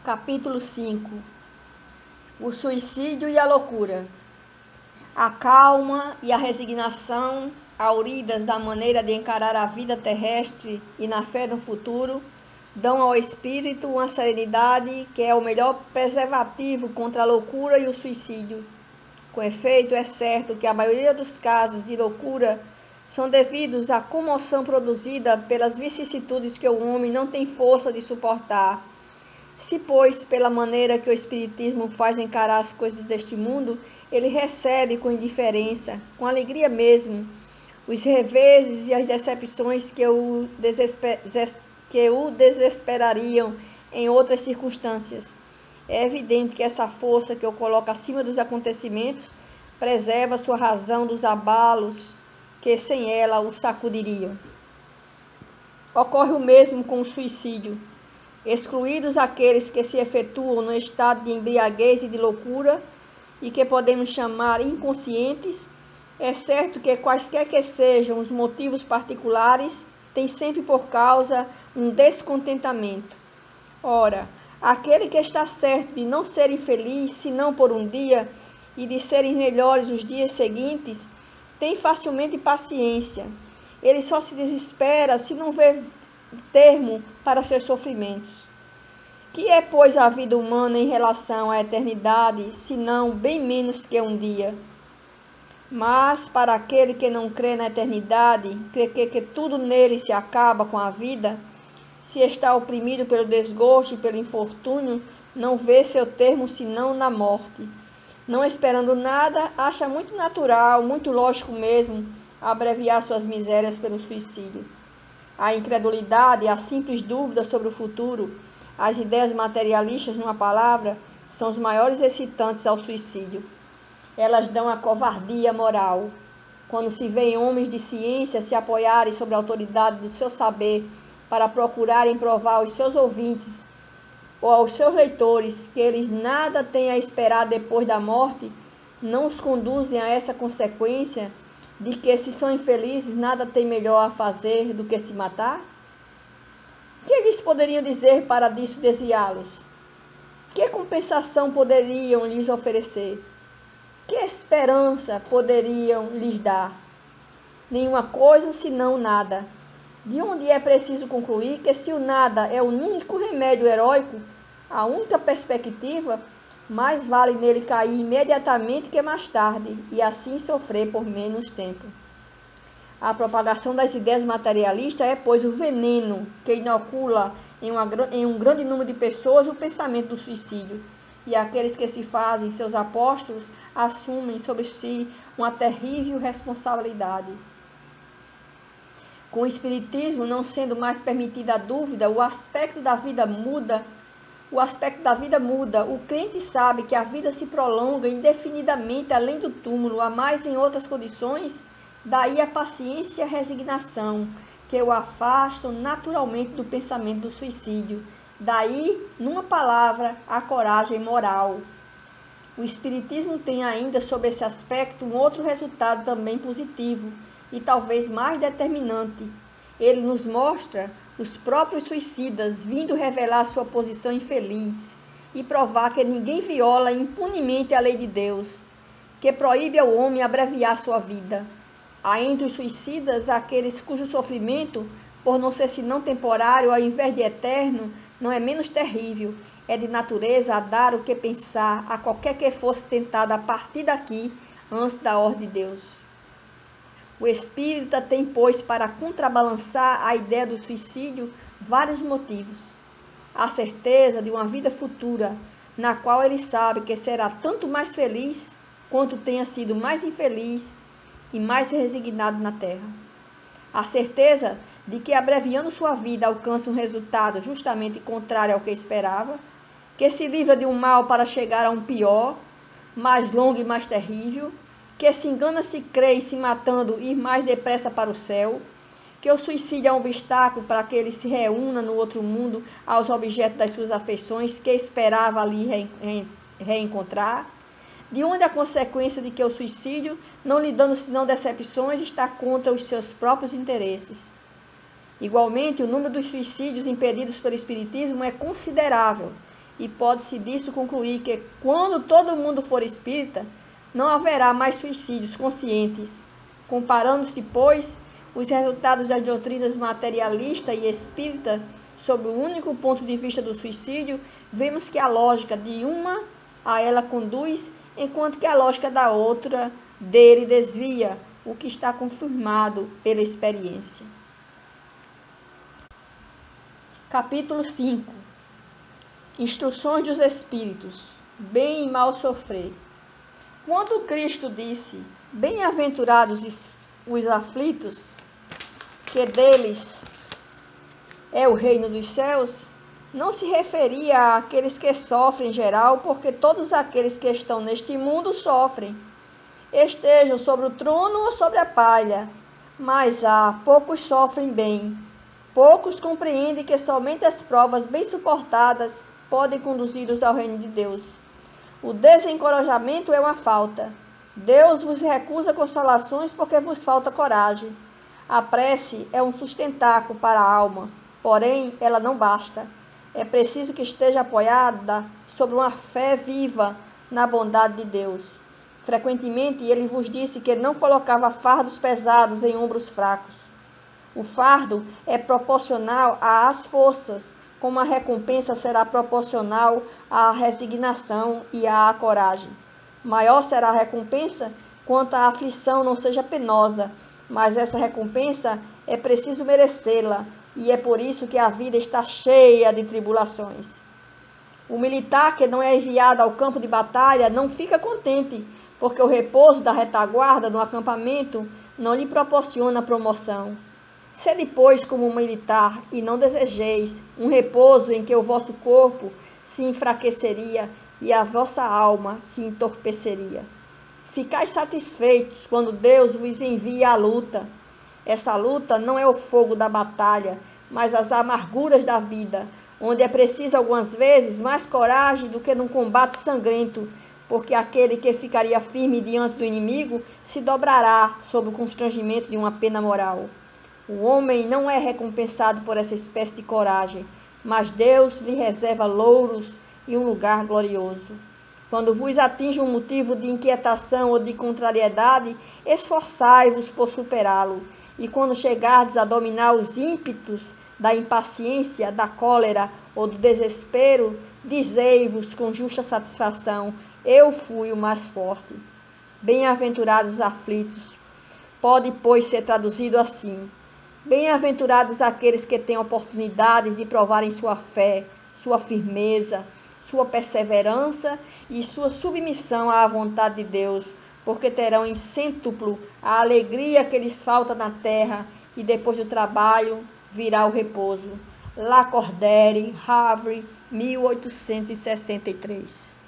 Capítulo 5. O suicídio e a loucura. A calma e a resignação, auridas da maneira de encarar a vida terrestre e na fé no futuro, dão ao espírito uma serenidade que é o melhor preservativo contra a loucura e o suicídio. Com efeito, é certo que a maioria dos casos de loucura são devidos à comoção produzida pelas vicissitudes que o homem não tem força de suportar. Se, pois, pela maneira que o Espiritismo faz encarar as coisas deste mundo, ele recebe com indiferença, com alegria mesmo, os reveses e as decepções que o desesperariam em outras circunstâncias. É evidente que essa força que o coloca acima dos acontecimentos preserva sua razão dos abalos que sem ela o sacudiriam. Ocorre o mesmo com o suicídio. Excluídos aqueles que se efetuam no estado de embriaguez e de loucura e que podemos chamar inconscientes, é certo que quaisquer que sejam os motivos particulares, tem sempre por causa um descontentamento. Ora, aquele que está certo de não ser infeliz senão por um dia e de serem melhores os dias seguintes, tem facilmente paciência. Ele só se desespera se não vê termo para seus sofrimentos. Que é, pois, a vida humana em relação à eternidade, senão bem menos que um dia? Mas, para aquele que não crê na eternidade, crê que tudo nele se acaba com a vida, se está oprimido pelo desgosto e pelo infortúnio, não vê seu termo senão na morte. Não esperando nada, acha muito natural, muito lógico mesmo, abreviar suas misérias pelo suicídio. A incredulidade, a simples dúvida sobre o futuro, as ideias materialistas, numa palavra, são os maiores excitantes ao suicídio. Elas dão a covardia moral. Quando se vê homens de ciência se apoiarem sobre a autoridade do seu saber para procurarem provar aos seus ouvintes ou aos seus leitores que eles nada têm a esperar depois da morte, não os conduzem a essa consequência de que, se são infelizes, nada tem melhor a fazer do que se matar? Que eles poderiam dizer para disso desviá-los? Que compensação poderiam lhes oferecer? Que esperança poderiam lhes dar? Nenhuma coisa, senão nada. De onde é preciso concluir que, se o nada é o único remédio heróico, a única perspectiva, mais vale nele cair imediatamente que mais tarde, e assim sofrer por menos tempo. A propagação das ideias materialistas é, pois, o veneno que inocula em um grande número de pessoas o pensamento do suicídio, e aqueles que se fazem seus apóstolos assumem sobre si uma terrível responsabilidade. Com o Espiritismo não sendo mais permitida a dúvida, o aspecto da vida muda. O crente sabe que a vida se prolonga indefinidamente além do túmulo, a mais em outras condições, daí a paciência e a resignação, que o afastam naturalmente do pensamento do suicídio. Daí, numa palavra, a coragem moral. O Espiritismo tem ainda, sob esse aspecto, um outro resultado também positivo e talvez mais determinante. Ele nos mostra os próprios suicidas vindo revelar sua posição infeliz e provar que ninguém viola impunemente a lei de Deus, que proíbe ao homem abreviar sua vida. Há entre os suicidas aqueles cujo sofrimento, por não ser senão temporário, ao invés de eterno, não é menos terrível, é de natureza a dar o que pensar a qualquer que fosse tentado a partir daqui, antes da ordem de Deus. O espírita tem, pois, para contrabalançar a ideia do suicídio, vários motivos. A certeza de uma vida futura, na qual ele sabe que será tanto mais feliz, quanto tenha sido mais infeliz e mais resignado na terra. A certeza de que, abreviando sua vida, alcança um resultado justamente contrário ao que esperava, que se livra de um mal para chegar a um pior, mais longo e mais terrível, que se engana se crê em se matando ir mais depressa para o céu, que o suicídio é um obstáculo para que ele se reúna no outro mundo aos objetos das suas afeições que esperava ali reencontrar, de onde a consequência de que o suicídio, não lhe dando senão decepções, está contra os seus próprios interesses. Igualmente, o número dos suicídios impedidos pelo Espiritismo é considerável, e pode-se disso concluir que, quando todo mundo for espírita, não haverá mais suicídios conscientes. Comparando-se, pois, os resultados das doutrinas materialista e espírita sob o único ponto de vista do suicídio, vemos que a lógica de uma a ela conduz, enquanto que a lógica da outra dele desvia, o que está confirmado pela experiência. Capítulo 5. Instruções dos Espíritos. Bem e mal sofrer. Quando Cristo disse: bem-aventurados os aflitos, que deles é o reino dos céus, não se referia àqueles que sofrem em geral, porque todos aqueles que estão neste mundo sofrem, estejam sobre o trono ou sobre a palha, mas poucos sofrem bem. Poucos compreendem que somente as provas bem suportadas podem conduzi-los ao reino de Deus. O desencorajamento é uma falta. Deus vos recusa consolações porque vos falta coragem. A prece é um sustentáculo para a alma, porém ela não basta. É preciso que esteja apoiada sobre uma fé viva na bondade de Deus. Frequentemente ele vos disse que não colocava fardos pesados em ombros fracos. O fardo é proporcional às forças, como a recompensa será proporcional à resignação e à coragem. Maior será a recompensa quanto a aflição não seja penosa, mas essa recompensa é preciso merecê-la, e é por isso que a vida está cheia de tribulações. O militar que não é enviado ao campo de batalha não fica contente, porque o repouso da retaguarda no acampamento não lhe proporciona promoção. Sede, pois, como um militar, e não desejeis um repouso em que o vosso corpo se enfraqueceria e a vossa alma se entorpeceria. Ficai satisfeitos quando Deus vos envia a luta. Essa luta não é o fogo da batalha, mas as amarguras da vida, onde é preciso algumas vezes mais coragem do que num combate sangrento, porque aquele que ficaria firme diante do inimigo se dobrará sob o constrangimento de uma pena moral. O homem não é recompensado por essa espécie de coragem, mas Deus lhe reserva louros e um lugar glorioso. Quando vos atinge um motivo de inquietação ou de contrariedade, esforçai-vos por superá-lo. E quando chegardes a dominar os ímpetos da impaciência, da cólera ou do desespero, dizei-vos com justa satisfação: eu fui o mais forte. Bem-aventurados os aflitos. Pode, pois, ser traduzido assim: bem-aventurados aqueles que têm oportunidades de provarem sua fé, sua firmeza, sua perseverança e sua submissão à vontade de Deus, porque terão em cêntuplo a alegria que lhes falta na terra, e depois do trabalho virá o repouso. Lacordaire, Havre, 1863.